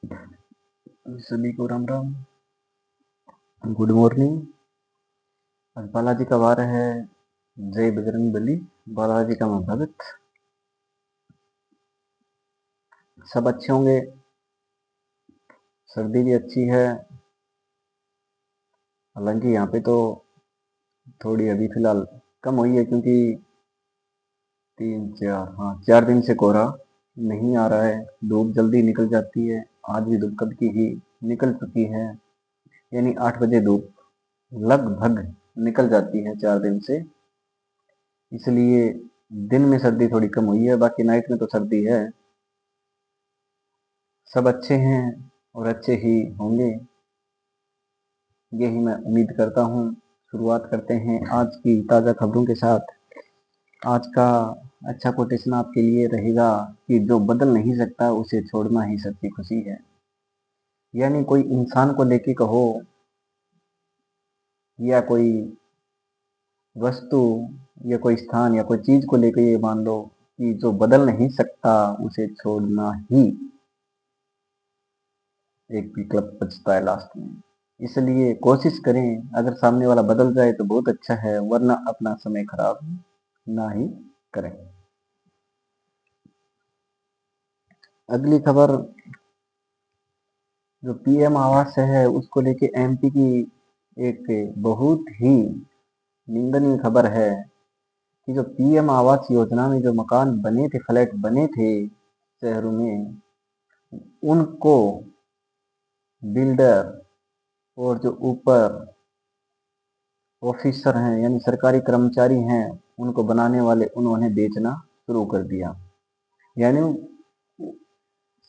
सभी को Ram Ram, good morning. आज बालाजी का वार है। जय बजरंग बली, बालाजी का मैं भगत। सब अच्छे होंगे। सर्दी भी अच्छी है। हालांकि यहाँ पे तो थोड़ी अभी फिलहाल कम हुई है, क्योंकि 4 दिन से कोहरा नहीं आ रहा है। धूप जल्दी निकल जाती है। आज भी धूप कब की ही निकल चुकी है, यानी 8 बजे धूप लगभग निकल जाती है 4 दिन से। इसलिए दिन में सर्दी थोड़ी कम हुई है, बाकी नाइट में तो सर्दी है। सब अच्छे हैं और अच्छे ही होंगे, यही मैं उम्मीद करता हूँ। शुरुआत करते हैं आज की ताज़ा खबरों के साथ। आज का अच्छा कोटेशन आपके लिए रहेगा कि जो बदल नहीं सकता उसे छोड़ना ही सच्ची खुशी है। यानी कोई इंसान को लेके कहो या कोई वस्तु या कोई स्थान या कोई चीज को लेकर ये मान लो कि जो बदल नहीं सकता उसे छोड़ना ही एक विकल्प बचता है लास्ट में। इसलिए कोशिश करें, अगर सामने वाला बदल जाए तो बहुत अच्छा है, वरना अपना समय खराब ना ही करें। अगली खबर जो पीएम आवास है उसको लेके एमपी की एक बहुत ही निंदनीय खबर है कि जो पीएम आवास योजना में जो मकान बने थे, फ्लैट बने थे शहरों में, उनको बिल्डर और जो ऊपर ऑफिसर हैं यानी सरकारी कर्मचारी हैं, उनको बनाने वाले, उन्होंने बेचना शुरू कर दिया। यानी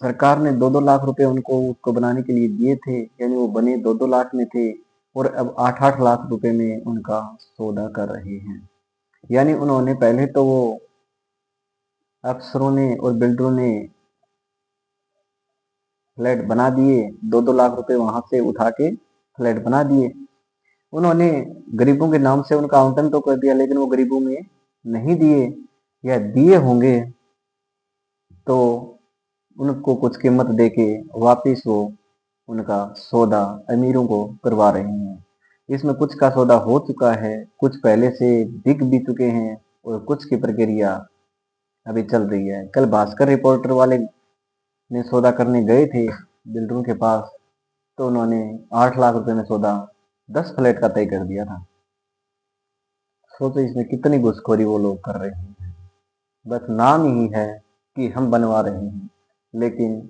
सरकार ने 2-2 लाख रुपए उनको उसको बनाने के लिए दिए थे, यानी वो बने 2-2 लाख में थे और अब 8-8 लाख रुपए में उनका सौदा कर रहे हैं। यानी उन्होंने पहले तो वो अफसरों ने और बिल्डरों ने फ्लैट बना दिए, 2-2 लाख रुपए वहां से उठा के फ्लैट बना दिए। उन्होंने गरीबों के नाम से उनका आवंटन तो कर दिया, लेकिन वो गरीबों में नहीं दिए, या दिए होंगे तो उनको कुछ कीमत देके वापिस वो उनका सौदा अमीरों को करवा रहे हैं। इसमें कुछ का सौदा हो चुका है, कुछ पहले से बिक भी चुके हैं और कुछ की प्रक्रिया अभी चल रही है। कल भास्कर रिपोर्टर वाले ने सौदा करने गए थे बिल्डरों के पास, तो उन्होंने 8 लाख रुपए में सौदा 10 फ्लैट का तय कर दिया था। सोचो इसमें कितनी घुसखोरी वो लोग कर रहे हैं। बस नाम ही है कि हम बनवा रहे हैं, लेकिन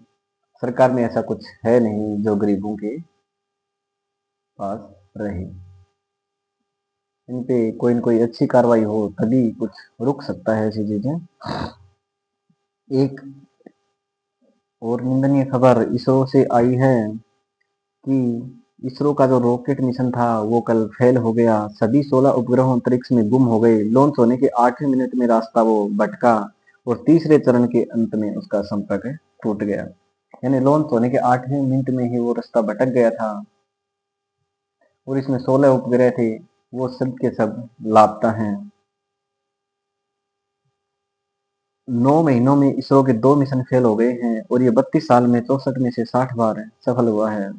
सरकार में ऐसा कुछ है नहीं जो गरीबों के पास रहे। इन पे कोई न कोई अच्छी कार्रवाई हो तभी कुछ रुक सकता है ऐसी चीजें। एक और निंदनीय खबर इसरो से आई है कि इसरो का जो रॉकेट मिशन था वो कल फेल हो गया। सभी 16 उपग्रह अंतरिक्ष में गुम हो गए। लॉन्च होने के 8वें मिनट में रास्ता वो भटका और तीसरे चरण के अंत में उसका संपर्क टूट गया। यानी लॉन्च होने के 8वें मिनट में ही वो रास्ता भटक गया था और इसमें 16 उपग्रह थे, वो सब के सब लापता हैं। 9 महीनों में इसरो के 2 मिशन फेल हो गए हैं और ये 32 साल में 64 में से 60 बार सफल हुआ है।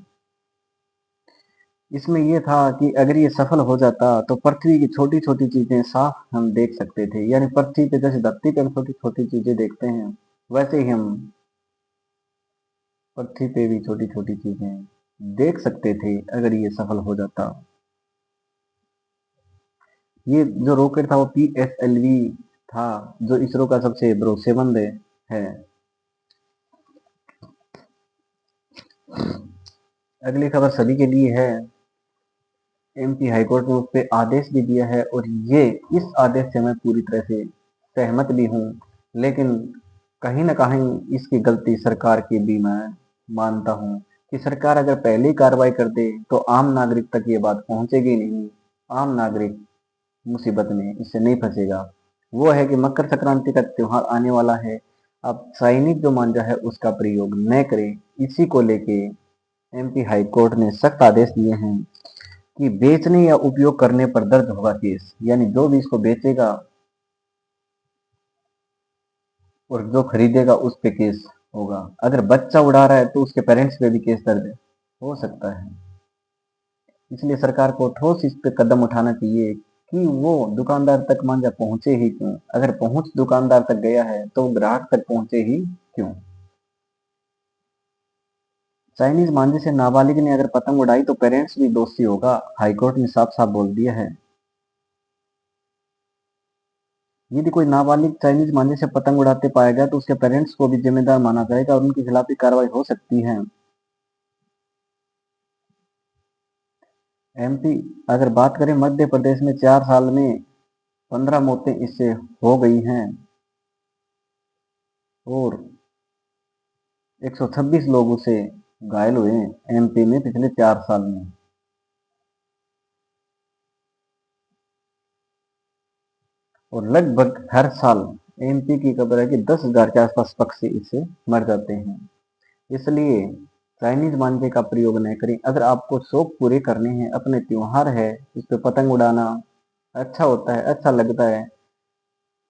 इसमें यह था कि अगर ये सफल हो जाता तो पृथ्वी की छोटी छोटी चीजें साफ हम देख सकते थे। यानी पृथ्वी पे जैसे धरती पे हम छोटी छोटी चीजें देखते हैं, वैसे ही हम पृथ्वी पे भी छोटी छोटी चीजें देख सकते थे अगर ये सफल हो जाता। ये जो रॉकेट था वो PSLV था, जो इसरो का सबसे भरोसेमंद है। अगली खबर सभी के लिए है। एमपी हाईकोर्ट ने उस पर आदेश भी दिया है और ये इस आदेश से मैं पूरी तरह से सहमत भी हूँ, लेकिन कहीं ना कहीं इसकी गलती सरकार की भी मैं मानता हूँ कि सरकार अगर पहले ही कार्रवाई कर दे तो आम नागरिक तक ये बात पहुंचेगी नहीं। आम नागरिक मुसीबत में इससे नहीं फंसेगा। वो है कि मकर संक्रांति का त्योहार आने वाला है, अब चाइनीज जो मांझा है उसका प्रयोग न करें। इसी को लेके एमपी हाईकोर्ट ने सख्त आदेश दिए हैं कि बेचने या उपयोग करने पर दर्ज होगा केस। यानी जो भी इसको बेचेगा और जो खरीदेगा उस पे केस होगा। अगर बच्चा उड़ा रहा है तो उसके पेरेंट्स पे भी केस दर्ज हो सकता है। इसलिए सरकार को ठोस इस पे कदम उठाना चाहिए कि वो दुकानदार तक मांझा पहुंचे ही क्यों। अगर पहुंच दुकानदार तक गया है तो ग्राहक तक पहुंचे ही क्यों। चाइनीज मांझे से नाबालिग ने अगर पतंग उड़ाई तो पेरेंट्स भी दोषी होगा, हाईकोर्ट ने साफ साफ बोल दिया है। यदि कोई नाबालिग चाइनीज मांझे से पतंग उड़ाते पाया गया तो उसके पेरेंट्स को भी जिम्मेदार माना जाएगा और उनके खिलाफ भी कार्रवाई हो सकती है। एमपी अगर बात करें, मध्य प्रदेश में 4 साल में 15 मौतें इससे हो गई हैं और 126 लोग उसे घायल हुए हैं एमपी में पिछले 4 साल में। और लगभग हर साल एमपी की खबर है कि 10,000 के आसपास पक्षी इससे मर जाते हैं। इसलिए चाइनीज मांझे का प्रयोग न करें। अगर आपको शौक पूरे करने हैं, अपने त्योहार है, इस पे पतंग उड़ाना अच्छा होता है, अच्छा लगता है,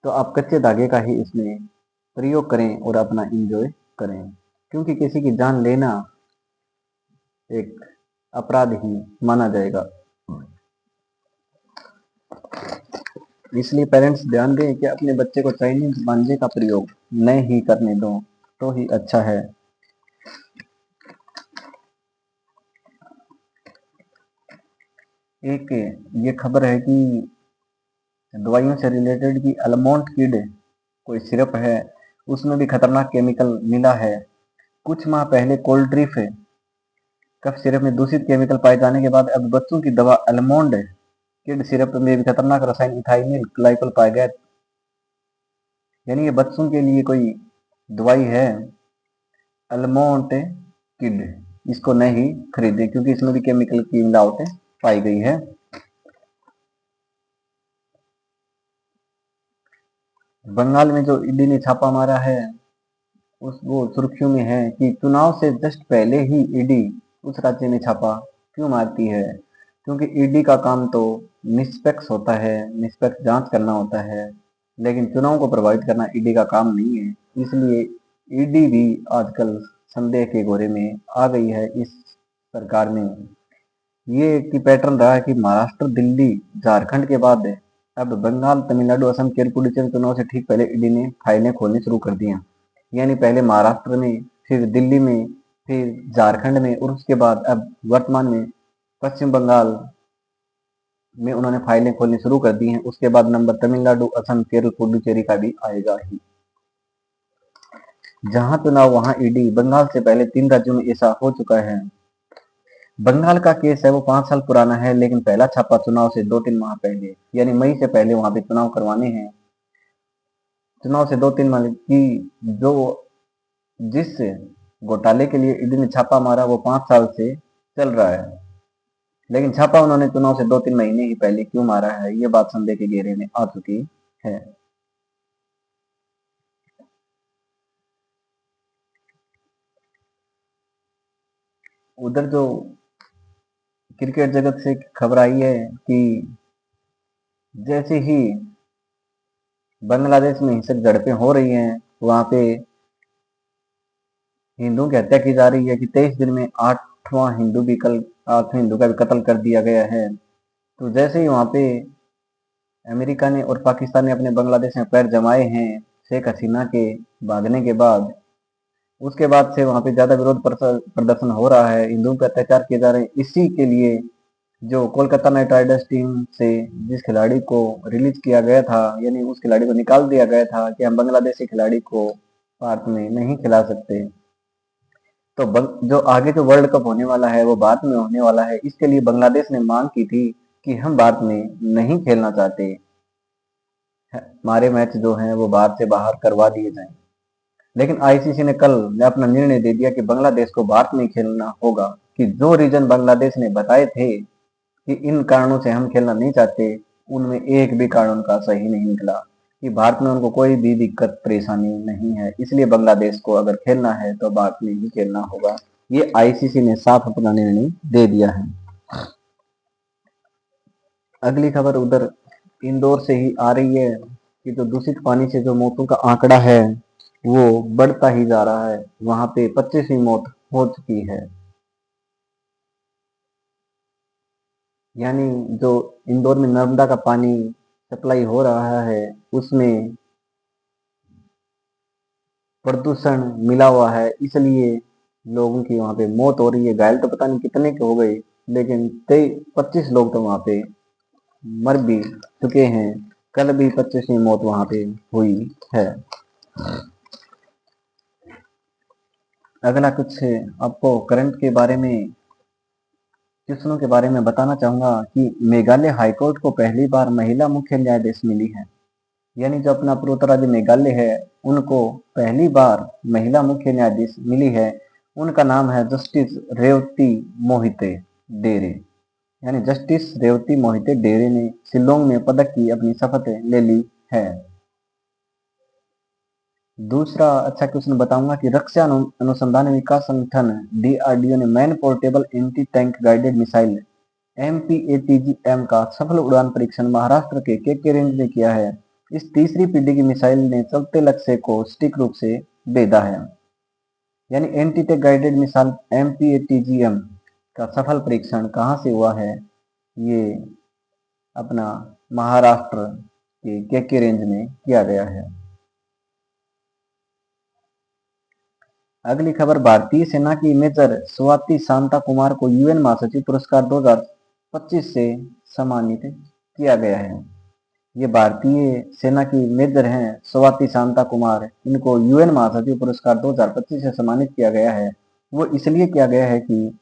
तो आप कच्चे धागे का ही इसमें प्रयोग करें और अपना इंजॉय करें। क्योंकि किसी की जान लेना एक अपराध ही माना जाएगा। इसलिए पेरेंट्स ध्यान दें कि अपने बच्चे को चाइनीज मांझे का प्रयोग न ही करने दो तो ही अच्छा है। एक ये खबर है कि दवाइयों से रिलेटेड की अल्मोंड किड कोई सिरप है, उसमें भी खतरनाक केमिकल मिला है। कुछ माह पहले कोल्ड ड्रिफ कफ सिरप में दूषित केमिकल पाए जाने के बाद अब बच्चों की दवा अल्मोंड किड सिरप में भी खतरनाक रसायन इथाइल ग्लाइकोल पाया गया। यानी ये बच्चों के लिए कोई दवाई है अल्मोंड किड, इसको नहीं खरीदें क्योंकि इसमें भी केमिकल की मिलावटें पाई गई है। बंगाल में जो ईडी ने छापा मारा है उस वो सुर्खियों में है कि चुनाव से जस्ट पहले ही ईडी उस राज्य में छापा क्यों मारती है। क्योंकि ईडी का काम तो निष्पक्ष होता है, निष्पक्ष जांच करना होता है, लेकिन चुनाव को प्रभावित करना ईडी का काम नहीं है। इसलिए ईडी भी आजकल संदेह के घेरे में आ गई है इस सरकार में। ये की पैटर्न रहा है कि महाराष्ट्र, दिल्ली, झारखंड के बाद अब बंगाल, तमिलनाडु, असम, केरल, पुडुचेरी चुनाव से ठीक पहले ईडी ने फाइलें खोलनी शुरू कर दी हैं। यानी पहले महाराष्ट्र में, फिर दिल्ली में, फिर झारखंड में और उसके बाद अब वर्तमान में पश्चिम बंगाल में उन्होंने फाइलें खोलनी शुरू कर दी हैं। उसके बाद नंबर तमिलनाडु, असम, केरल, पुडुचेरी का भी आएगा ही। जहां चुनाव वहां ईडी। बंगाल से पहले 3 राज्यों में ऐसा हो चुका है। बंगाल का केस है वो 5 साल पुराना है, लेकिन पहला छापा चुनाव से 2-3 माह पहले, यानी मई से पहले वहां पे चुनाव करवाने हैं। चुनाव से 2-3 माह की जो जिस घोटाले के लिए ईडी ने छापा मारा वो 5 साल से चल रहा है, लेकिन छापा उन्होंने चुनाव से 2-3 महीने ही पहले क्यों मारा है, ये बात संदेह के घेरे में आ चुकी है। उधर जो क्रिकेट जगत से खबर आई है कि जैसे ही बांग्लादेश में हिंसक झड़पें हो रही हैं, वहां पे हिंदुओं की हत्या की जा रही है कि 23 दिन में 8वां हिंदू का भी कत्ल कर दिया गया है। तो जैसे ही वहां पे अमेरिका ने और पाकिस्तान ने अपने बांग्लादेश में पैर जमाए हैं शेख हसीना के भागने के बाद, उसके बाद से वहां पे ज्यादा विरोध प्रदर्शन हो रहा है, हिंदुओं पर अत्याचार किए जा रहे हैं। इसी के लिए जो कोलकाता नाइट राइडर्स टीम से जिस खिलाड़ी को रिलीज किया गया था, यानी उस खिलाड़ी को निकाल दिया गया था कि हम बांग्लादेशी खिलाड़ी को भारत में नहीं खिला सकते, तो जो आगे जो वर्ल्ड कप होने वाला है वो भारत में होने वाला है। इसके लिए बांग्लादेश ने मांग की थी कि हम भारत में नहीं खेलना चाहते, हमारे मैच जो हैं वो भारत से बाहर करवा दिए जाएं। लेकिन आईसीसी ने कल अपना निर्णय दे दिया कि बांग्लादेश को भारत में खेलना होगा। कि जो रीजन बांग्लादेश ने बताए थे कि इन कारणों से हम खेलना नहीं चाहते, उनमें एक भी कारण उनका सही नहीं निकला, कि भारत में उनको कोई भी दिक्कत परेशानी नहीं है। इसलिए बांग्लादेश को अगर खेलना है तो भारत में ही खेलना होगा। ये आईसीसी ने साफ अपना निर्णय दे दिया है। अगली खबर उधर इंदौर से ही आ रही है कि जो दूषित पानी से जो मौतों का आंकड़ा है वो बढ़ता ही जा रहा है। वहां पे 25वीं मौत हो चुकी है। यानी जो इंदौर में नर्मदा का पानी सप्लाई हो रहा है उसमें प्रदूषण मिला हुआ है, इसलिए लोगों की वहां पे मौत हो रही है। घायल तो पता नहीं कितने के हो गए, लेकिन 25 लोग तो वहां पे मर भी चुके हैं। कल भी 25वीं मौत वहां पे हुई है। अगला कुछ आपको करंट के बारे में, क्वेश्चनों के बारे में बताना चाहूंगा कि मेघालय हाईकोर्ट को पहली बार महिला मुख्य न्यायाधीश मिली है। यानी जो अपना पूर्वोत्तर राज्य मेघालय है उनको पहली बार महिला मुख्य न्यायाधीश मिली है। उनका नाम है जस्टिस रेवती मोहिते डेरे। यानी जस्टिस रेवती मोहिते डेरे ने शिलोंग में पदक की अपनी शपथ ले ली है। दूसरा अच्छा क्वेश्चन बताऊंगा कि रक्षा अनुसंधान विकास संगठन डीआरडीओ ने man portable anti tank guided missile MPATGM का सफल उड़ान परीक्षण महाराष्ट्र के केके रेंज में किया है। इस तीसरी पीढ़ी की मिसाइल ने चलते लक्ष्य को सटीक रूप से भेदा है। यानी anti tank guided missile MPATGM का सफल परीक्षण कहाँ से हुआ है? ये अपना महाराष्ट्र के केके रेंज में किया गया है। अगली खबर, भारतीय सेना की मेजर स्वाति शांता कुमार को यूएन महासचिव पुरस्कार 2025 से सम्मानित किया गया है। ये भारतीय सेना की मेजर हैं स्वाति शांता कुमार, इनको यूएन महासचिव पुरस्कार 2025 से सम्मानित किया गया है। वो इसलिए किया गया है कि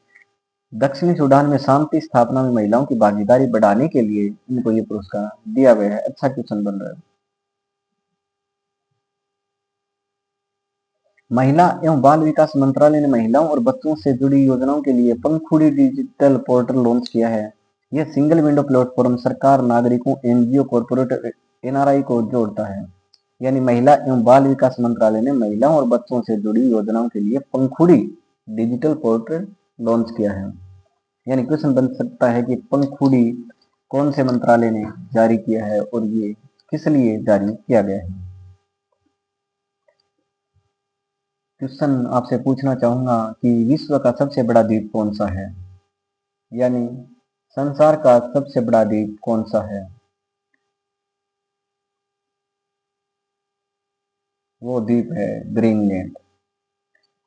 दक्षिणी सूडान में शांति स्थापना में महिलाओं की भागीदारी बढ़ाने के लिए इनको ये पुरस्कार दिया गया है। अच्छा क्वेश्चन बन रहा है। महिला एवं बाल विकास मंत्रालय ने महिलाओं और बच्चों से जुड़ी योजनाओं के लिए पंखुड़ी डिजिटल पोर्टल लॉन्च किया है। यह सिंगल विंडो प्लेटफॉर्म सरकार, नागरिकों, एनजीओ, कॉर्पोरेट, एनआरआई को जोड़ता है। यानी महिला एवं बाल विकास मंत्रालय ने महिलाओं और बच्चों से जुड़ी योजनाओं के लिए पंखुड़ी डिजिटल पोर्टल लॉन्च किया है। यानी क्वेश्चन बन सकता है कि पंखुड़ी कौन से मंत्रालय ने जारी किया है और ये किस लिए जारी किया गया है? क्वेश्चन आपसे पूछना चाहूंगा कि विश्व का सबसे बड़ा द्वीप कौन सा है? यानी संसार का सबसे बड़ा द्वीप कौन सा है? वो द्वीप है ग्रीनलैंड।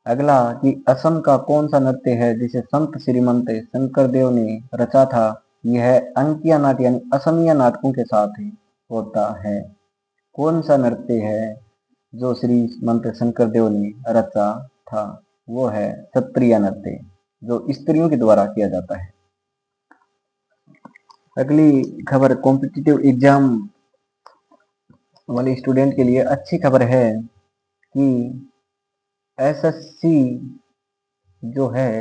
अगला कि असम का कौन सा नृत्य है जिसे संत श्रीमंत शंकरदेव ने रचा था? यह है अंकिया नाट, यानी असमिया नाटकों के साथ ही होता है। कौन सा नृत्य है जो श्रीमंत शंकरदेव ने रचा था? वो है सत्रिया नृत्य, जो स्त्रियों के द्वारा किया जाता है। अगली खबर कॉम्पिटिटिव एग्जाम वाले स्टूडेंट के लिए अच्छी खबर है कि एसएससी जो है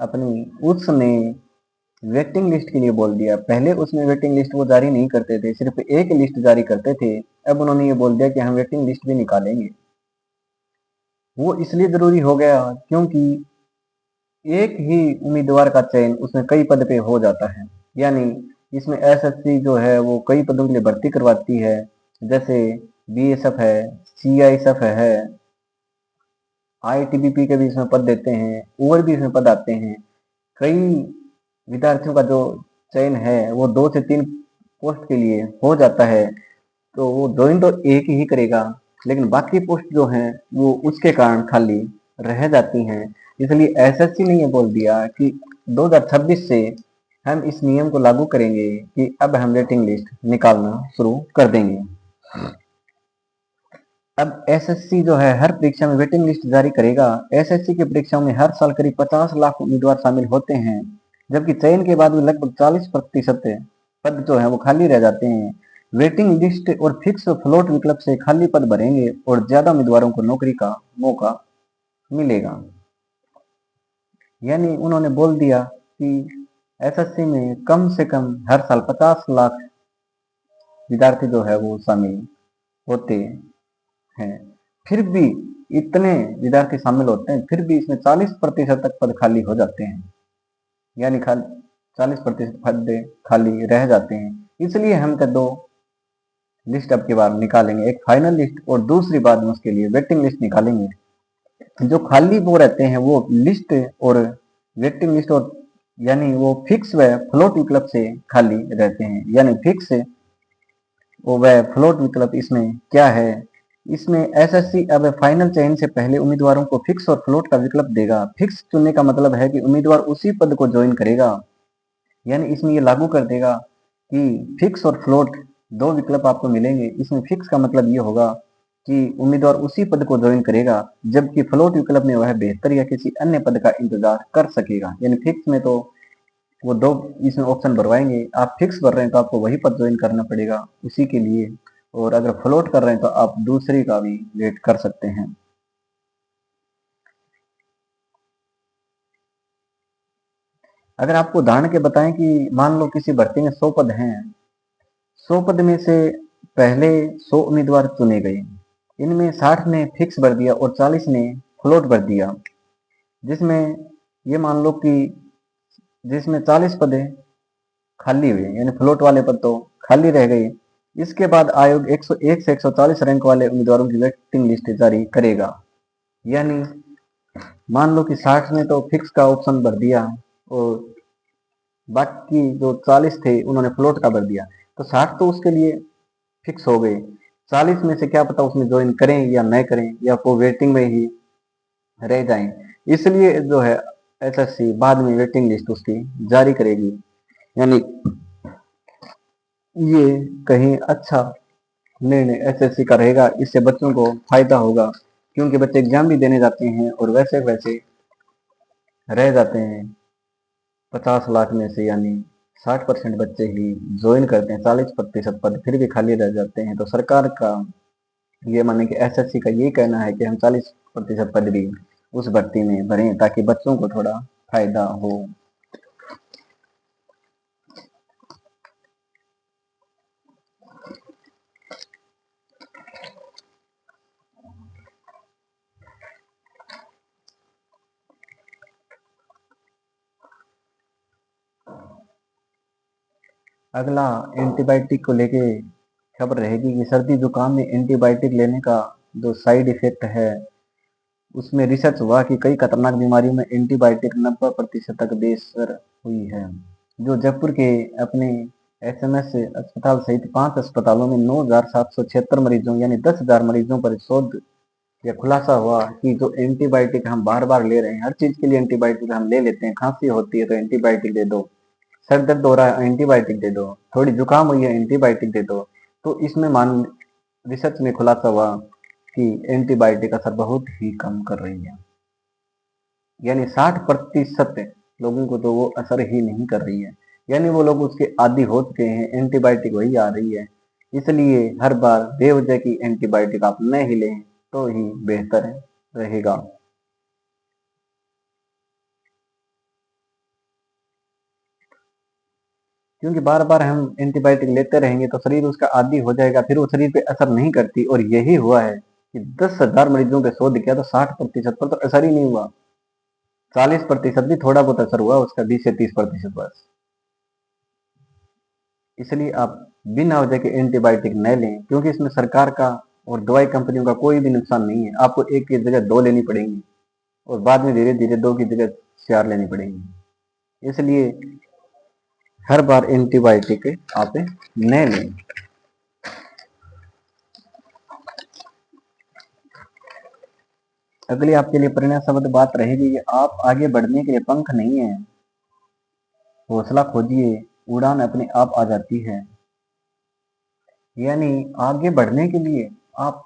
अपनी उसने वेटिंग लिस्ट के लिए बोल दिया। पहले उसमें वेटिंग लिस्ट वो जारी नहीं करते थे, सिर्फ एक लिस्ट जारी करते थे। अब उन्होंने ये बोल दिया कि हम वेटिंग लिस्ट भी निकालेंगे। वो इसलिए जरूरी हो गया क्योंकि एक ही उम्मीदवार का चयन उसमें कई पद पे हो जाता है। यानी इसमें एसएससी जो है वो कई पदों के लिए भर्ती करवाती है, जैसे बीएसएफ है, सीआईएसएफ है, आईटीबीपी के भी इसमें पद देते हैं, और भी इसमें पद आते हैं। कई विद्यार्थियों का जो चयन है वो 2 से 3 पोस्ट के लिए हो जाता है, तो वो ज्वाइन तो एक ही करेगा, लेकिन बाकी पोस्ट जो हैं वो उसके कारण खाली रह जाती हैं। इसलिए एसएससी ने ये बोल दिया कि 2026 से हम इस नियम को लागू करेंगे कि अब हम वेटिंग लिस्ट निकालना शुरू कर देंगे। अब एसएससी जो है हर परीक्षा में वेटिंग लिस्ट जारी करेगा। एसएससी की परीक्षाओं में हर साल करीब 50 लाख उम्मीदवार शामिल होते हैं, जबकि चयन के बाद भी लगभग 40% पद जो है वो खाली रह जाते हैं। वेटिंग लिस्ट और फिक्स फ्लोट विकल्प से खाली पद भरेंगे और ज्यादा उम्मीदवारों को नौकरी का मौका मिलेगा। यानी उन्होंने बोल दिया कि एसएससी में कम से कम हर साल 50 लाख विद्यार्थी जो है वो शामिल होते हैं। फिर भी इतने विद्यार्थी शामिल होते हैं, फिर भी इसमें 40% तक पद खाली हो जाते हैं। यानी 40% पद खाली रह जाते हैं। इसलिए हम तो 2 लिस्ट अब की बार निकालेंगे, एक फाइनल लिस्ट और दूसरी बाद में उसके लिए वेटिंग लिस्ट निकालेंगे। जो खाली वो रहते हैं वो लिस्ट और वेटिंग लिस्ट और यानी वो फिक्स व फ्लोट विकल्प से खाली रहते हैं। यानी फिक्स वह फ्लोट विकल्प इसमें क्या है, इसमें एसएससी अब फाइनल चयन से पहले उम्मीदवारों को फिक्स और फ्लोट का विकल्प देगा। फिक्स चुनने का मतलब है कि उम्मीदवार उसी पद को ज्वाइन करेगा, यानी इसमें ये लागू कर देगा कि फिक्स और फ्लोट दो विकल्प आपको मिलेंगे। इसमें फिक्स का मतलब ये होगा कि उम्मीदवार उसी पद को ज्वाइन करेगा, जबकि फ्लोट विकल्प में वह बेहतर या किसी अन्य पद का इंतजार कर सकेगा। यानी फिक्स में तो वो दो इसमें ऑप्शन भरवाएंगे, आप फिक्स भर रहे हैं तो आपको वही पद ज्वाइन करना पड़ेगा उसी के लिए, और अगर फ्लोट कर रहे हैं तो आप दूसरी का भी वेट कर सकते हैं। अगर आपको उदाहरण के बताएं कि मान लो किसी भर्ती में 100 पद हैं, 100 पद में से पहले 100 उम्मीदवार चुने गए, इनमें 60 ने फिक्स भर दिया और 40 ने फ्लोट भर दिया, जिसमें ये मान लो कि जिसमें 40 पद खाली हुए, यानी फ्लोट वाले पद तो खाली रह गए। इसके बाद आयोग 101 से 140 रैंक वाले उम्मीदवारों की वेटिंग लिस्ट जारी करेगा। यानी मान लो कि 60 ने तो फिक्स का ऑप्शन भर दिया और बाकी जो 40 थे उन्होंने फ्लोट का भर दिया, तो 60 तो उसके लिए फिक्स हो गए, 40 में से क्या पता उसमें ज्वाइन करें या नहीं करें या वो वेटिंग में ही रह जाएं। इसलिए जो है एसएससी बाद में वेटिंग लिस्ट उसकी जारी करेगी। यानी ये कहीं अच्छा निर्णय एसएससी का रहेगा, इससे बच्चों को फायदा होगा, क्योंकि बच्चे एग्जाम भी देने जाते हैं और वैसे वैसे रह जाते हैं 50 लाख में से, यानी 60% बच्चे ही ज्वाइन करते हैं, 40% पद फिर भी खाली रह जाते हैं। तो सरकार का ये माने कि एसएससी का ये कहना है कि हम 40% पद भी उस भर्ती में भरें ताकि बच्चों को थोड़ा फायदा हो। अगला एंटीबायोटिक को लेके खबर रहेगी कि सर्दी जुकाम में एंटीबायोटिक लेने का जो साइड इफेक्ट है, उसमें रिसर्च हुआ कि कई खतरनाक बीमारियों में एंटीबायोटिक 90% तक बेअसर हुई है। जो जयपुर के अपने एसएमएस अस्पताल सहित 5 अस्पतालों में 9,776 मरीजों यानी 10,000 मरीजों पर शोध या खुलासा हुआ कि जो एंटीबायोटिक हम बार बार ले रहे हैं, हर चीज के लिए एंटीबायोटिक हम ले लेते हैं, खांसी होती है तो एंटीबायोटिक दे दो, सर दर्द हो रहा है एंटीबायोटिक दे दो, थोड़ी जुकाम हुई है एंटीबायोटिक दे दो। तो इसमें मान रिसर्च में खुलासा हुआ कि एंटीबायोटिक असर बहुत ही कम कर रही है, यानी 60% लोगों को तो वो असर ही नहीं कर रही है, यानी वो लोग उसके आदी हो चुके हैं, एंटीबायोटिक वही आ रही है। इसलिए हर बार बेवजह की एंटीबायोटिक आप नहीं ही लें तो ही बेहतर रहेगा। क्योंकि बार बार हम एंटीबायोटिक लेते रहेंगे तो शरीर उसका आदी हो जाएगा, फिर वो शरीर पे असर नहीं करती, और यही हुआ है कि 10,000 मरीजों पे शोध किया तो 60% पर तो असर ही नहीं हुआ, 40% भी थोड़ा बहुत असर हुआ उसका, 20 से 30% बस। इसलिए आप बिना वजह के एंटीबायोटिक न लें, क्योंकि इसमें सरकार का और दवाई कंपनियों का कोई भी नुकसान नहीं है। आपको एक की जगह दो लेनी पड़ेंगी और बाद में धीरे धीरे दो की जगह 4 लेनी पड़ेंगी। इसलिए हर बार एंटीबायोटिक आप न लें। अगली आपके लिए प्रेरणा शब्द बात रहेगी कि आप आगे बढ़ने के लिए पंख नहीं है, हौसला खोजिए, उड़ान अपने आप आ जाती है। यानी आगे बढ़ने के लिए आप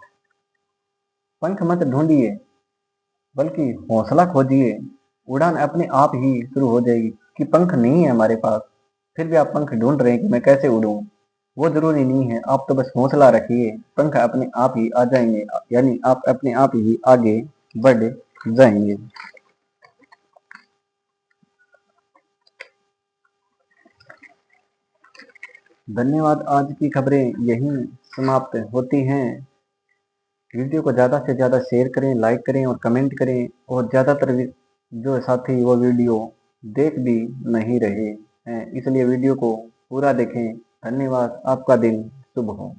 पंख मत ढूंढिए, बल्कि हौसला खोजिए, उड़ान अपने आप ही शुरू हो जाएगी। कि पंख नहीं है हमारे पास, फिर भी आप पंख ढूंढ रहे हैं कि मैं कैसे उड़ूं, वो जरूरी नहीं है। आप तो बस हौसला रखिए, पंख अपने आप ही आ जाएंगे, यानी आप अपने आप ही आगे बढ़ जाएंगे। धन्यवाद। आज की खबरें यहीं समाप्त होती हैं। वीडियो को ज़्यादा से ज़्यादा शेयर करें, लाइक करें और कमेंट करें, और ज़्यादातर जो साथी वो वीडियो देख भी नहीं रहे हैं, इसलिए वीडियो को पूरा देखें। धन्यवाद। आपका दिन शुभ हो।